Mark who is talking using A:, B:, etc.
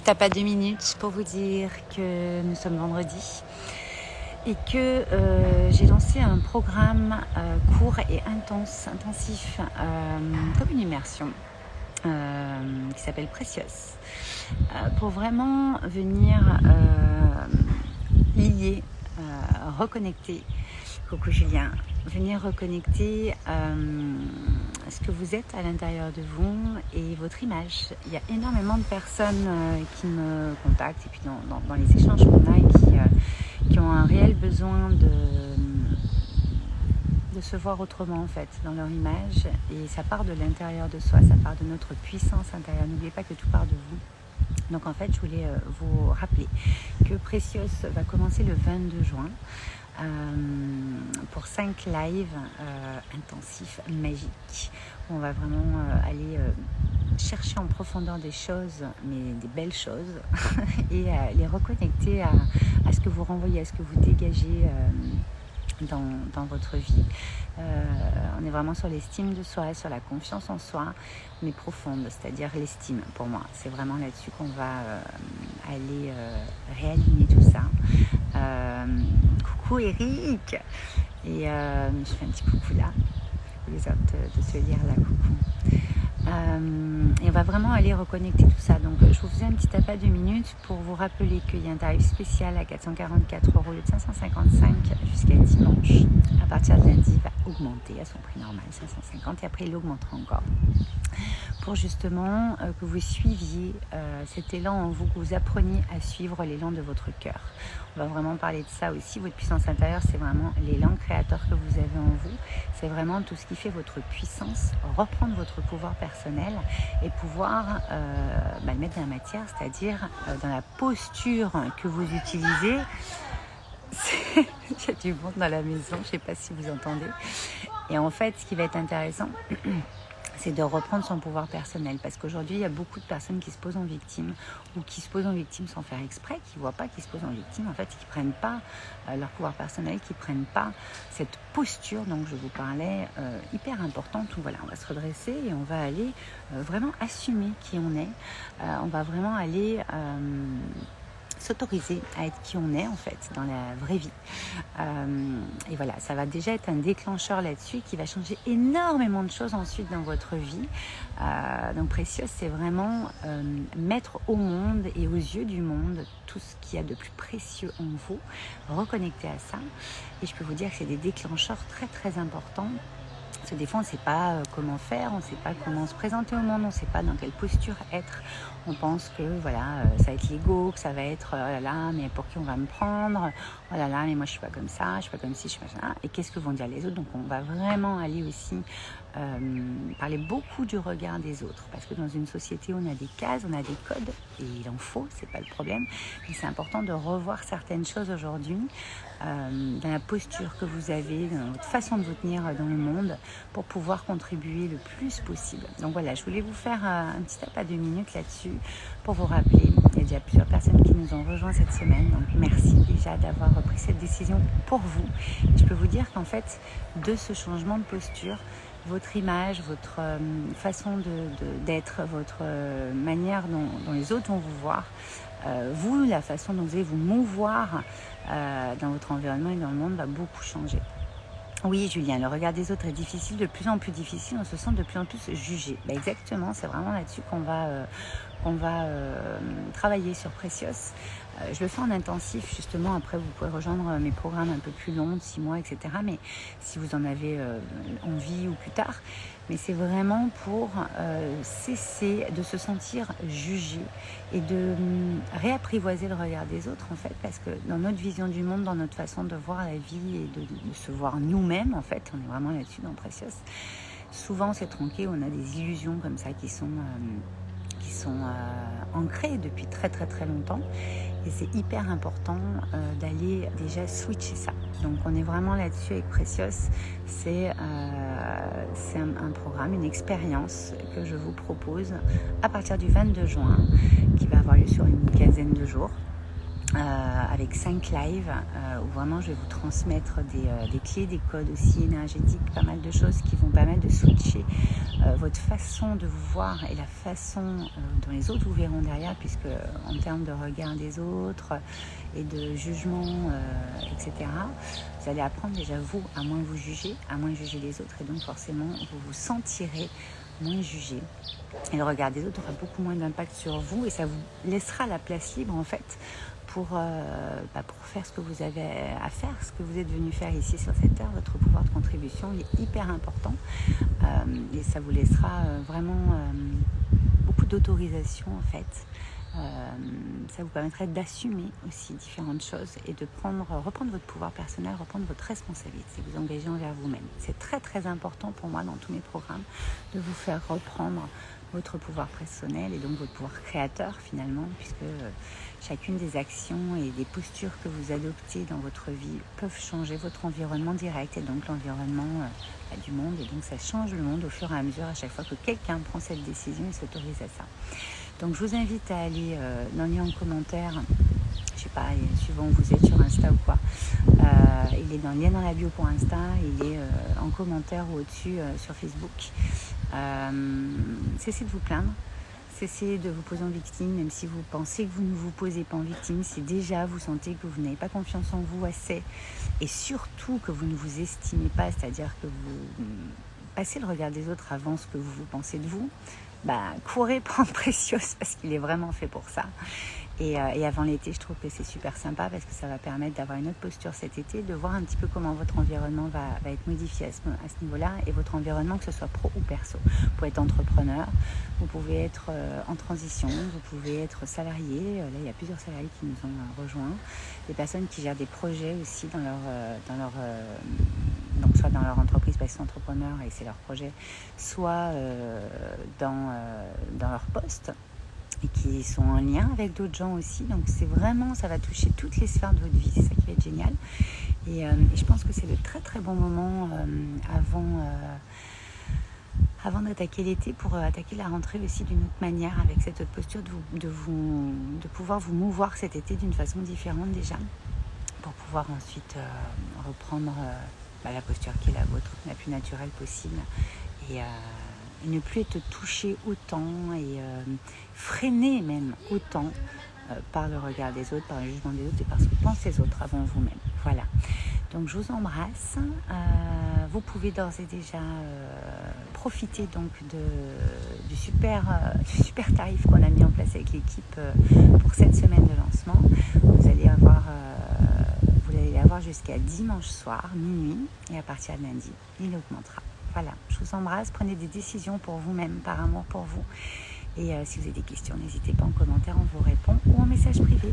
A: tape à 2 minutes pour vous dire que nous sommes vendredi et que j'ai lancé un programme court et intensif, comme une immersion qui s'appelle Precious, pour vraiment venir lier, reconnecter. Coucou Julien, venir reconnecter ce que vous êtes à l'intérieur de vous et votre image. Il y a énormément de personnes qui me contactent et puis dans les échanges qu'on a qui ont un réel besoin de se voir autrement en fait dans leur image, et ça part de l'intérieur de soi, ça part de notre puissance intérieure. N'oubliez pas que tout part de vous. Donc en fait je voulais vous rappeler que Precious va commencer le 22 juin pour 5 lives intensifs, magiques. On va vraiment aller chercher en profondeur des choses, mais des belles choses, et les reconnecter à ce que vous renvoyez, à ce que vous dégagez dans votre vie. On est vraiment sur l'estime de soi, sur la confiance en soi, mais profonde, c'est-à-dire l'estime. Pour moi, c'est vraiment là-dessus qu'on va aller réaligner tout ça. Coucou Eric, et je fais un petit coucou là, les autres de se lire là, coucou. Et on va vraiment aller reconnecter tout ça. Donc je vous faisais un petit appel de 2 minutes pour vous rappeler qu'il y a un tarif spécial à 444 € au lieu de 555 jusqu'à dimanche. À partir de lundi, il va augmenter à son prix normal, 550, et après il augmentera encore. Pour justement que vous suiviez cet élan en vous, que vous appreniez à suivre l'élan de votre cœur. On va vraiment parler de ça aussi. Votre puissance intérieure, c'est vraiment l'élan créateur que vous avez en vous. C'est vraiment tout ce qui fait votre puissance, reprendre votre pouvoir personnel et pouvoir le mettre dans la matière, c'est-à-dire dans la posture que vous utilisez. Il y a du monde dans la maison, je ne sais pas si vous entendez. Et en fait, ce qui va être intéressant, c'est de reprendre son pouvoir personnel, parce qu'aujourd'hui il y a beaucoup de personnes qui se posent en victime, ou qui se posent en victime sans faire exprès, qui ne voient pas qu'ils se posent en victime, en fait, qui ne prennent pas leur pouvoir personnel, qui ne prennent pas cette posture dont je vous parlais, hyper importante, où voilà, on va se redresser et on va aller vraiment assumer qui on est, on va vraiment aller s'autoriser à être qui on est en fait dans la vraie vie, et voilà, ça va déjà être un déclencheur là-dessus qui va changer énormément de choses ensuite dans votre vie. Donc Precious, c'est vraiment mettre au monde et aux yeux du monde tout ce qu'il y a de plus précieux en vous, reconnecter à ça, et je peux vous dire que c'est des déclencheurs très très importants. Parce que des fois, on ne sait pas comment faire, on ne sait pas comment se présenter au monde, on ne sait pas dans quelle posture être. On pense que voilà, ça va être l'ego, que ça va être oh là là, mais pour qui on va me prendre, oh là là, mais moi je ne suis pas comme ça, je ne suis pas comme ci, je ne suis pas ça. Et qu'est-ce que vont dire les autres? Donc on va vraiment aller aussi parler beaucoup du regard des autres. Parce que dans une société, on a des cases, on a des codes, et il en faut, c'est pas le problème. Mais c'est important de revoir certaines choses aujourd'hui, dans la posture que vous avez, dans votre façon de vous tenir dans le monde, pour pouvoir contribuer le plus possible. Donc voilà, je voulais vous faire un petit tape à 2 minutes là-dessus pour vous rappeler. Il y a déjà plusieurs personnes qui nous ont rejoints cette semaine, donc merci déjà d'avoir pris cette décision pour vous. Et je peux vous dire qu'en fait, de ce changement de posture, votre image, votre façon d'être, votre manière dont les autres vont vous voir, vous, la façon dont vous allez vous mouvoir dans votre environnement et dans le monde va beaucoup changer. Oui, Julien, le regard des autres est difficile, de plus en plus difficile, on se sent de plus en plus jugé. Exactement, c'est vraiment là-dessus qu'on va travailler sur Precious. Je le fais en intensif, justement. Après, vous pouvez rejoindre mes programmes un peu plus longs, de 6 mois, etc. Mais si vous en avez envie ou plus tard. Mais c'est vraiment pour cesser de se sentir jugé et de réapprivoiser le regard des autres, en fait. Parce que dans notre vision du monde, dans notre façon de voir la vie et de se voir nous-mêmes, en fait, on est vraiment là-dessus dans Precious. Souvent, c'est tronqué, on a des illusions comme ça qui sont ancrées depuis très très très longtemps, et c'est hyper important d'aller déjà switcher ça. Donc on est vraiment là-dessus avec Precious. C'est un programme, une expérience que je vous propose à partir du 22 juin, qui va avoir lieu sur une quinzaine de jours. avec 5 lives où vraiment je vais vous transmettre des clés, des codes aussi énergétiques, pas mal de choses qui vont permettre de switcher votre façon de vous voir et la façon dont les autres vous verront derrière, puisque en termes de regard des autres et de jugement, etc., vous allez apprendre déjà vous à moins vous juger, à moins juger les autres, et donc forcément vous vous sentirez moins jugé. Et le regard des autres aura beaucoup moins d'impact sur vous et ça vous laissera la place libre en fait pour faire ce que vous avez à faire, ce que vous êtes venu faire ici sur cette terre. Votre pouvoir de contribution il est hyper important et ça vous laissera vraiment beaucoup d'autorisation en fait. Ça vous permettrait d'assumer aussi différentes choses et de reprendre votre pouvoir personnel, reprendre votre responsabilité, vous engager envers vous-même. C'est très très important pour moi dans tous mes programmes de vous faire reprendre votre pouvoir personnel et donc votre pouvoir créateur finalement, puisque chacune des actions et des postures que vous adoptez dans votre vie peuvent changer votre environnement direct et donc l'environnement du monde, et donc ça change le monde au fur et à mesure à chaque fois que quelqu'un prend cette décision et s'autorise à ça. Donc je vous invite à aller dans le lien en commentaire, je sais pas, suivant où vous êtes sur Insta ou quoi, il est dans le lien dans la bio pour Insta, il est en commentaire ou au-dessus sur Facebook. Cessez de vous plaindre, cessez de vous poser en victime, même si vous pensez que vous ne vous posez pas en victime, si déjà vous sentez que vous n'avez pas confiance en vous assez, et surtout que vous ne vous estimez pas, c'est-à-dire que vous passez le regard des autres avant ce que vous pensez de vous, courez prendre Précieuse parce qu'il est vraiment fait pour ça. Et avant l'été, je trouve que c'est super sympa parce que ça va permettre d'avoir une autre posture cet été, de voir un petit peu comment votre environnement va être modifié à ce niveau-là, et votre environnement, que ce soit pro ou perso. Vous pouvez être entrepreneur, vous pouvez être en transition, vous pouvez être salarié. Là, il y a plusieurs salariés qui nous ont rejoints. Des personnes qui gèrent des projets aussi donc soit dans leur entreprise parce qu'ils sont entrepreneurs et c'est leur projet, soit dans leur poste, et qui sont en lien avec d'autres gens aussi. Donc c'est vraiment, ça va toucher toutes les sphères de votre vie, c'est ça qui va être génial. Et je pense que c'est de très très bons moments avant d'attaquer l'été, pour attaquer la rentrée aussi d'une autre manière, avec cette autre posture de pouvoir vous mouvoir cet été d'une façon différente déjà, pour pouvoir ensuite reprendre la posture qui est la vôtre, la plus naturelle possible, et ne plus être touché autant et freiner même autant par le regard des autres, par le jugement des autres et par ce que pensent les autres avant vous-même. Voilà. Donc je vous embrasse. Vous pouvez d'ores et déjà profiter donc du super tarif qu'on a mis en place avec l'équipe pour cette semaine de lancement. Vous allez l'avoir jusqu'à dimanche soir, minuit, et à partir de lundi, il augmentera. Voilà, je vous embrasse, prenez des décisions pour vous-même, par amour pour vous. Et si vous avez des questions, n'hésitez pas en commentaire, on vous répond ou en message privé.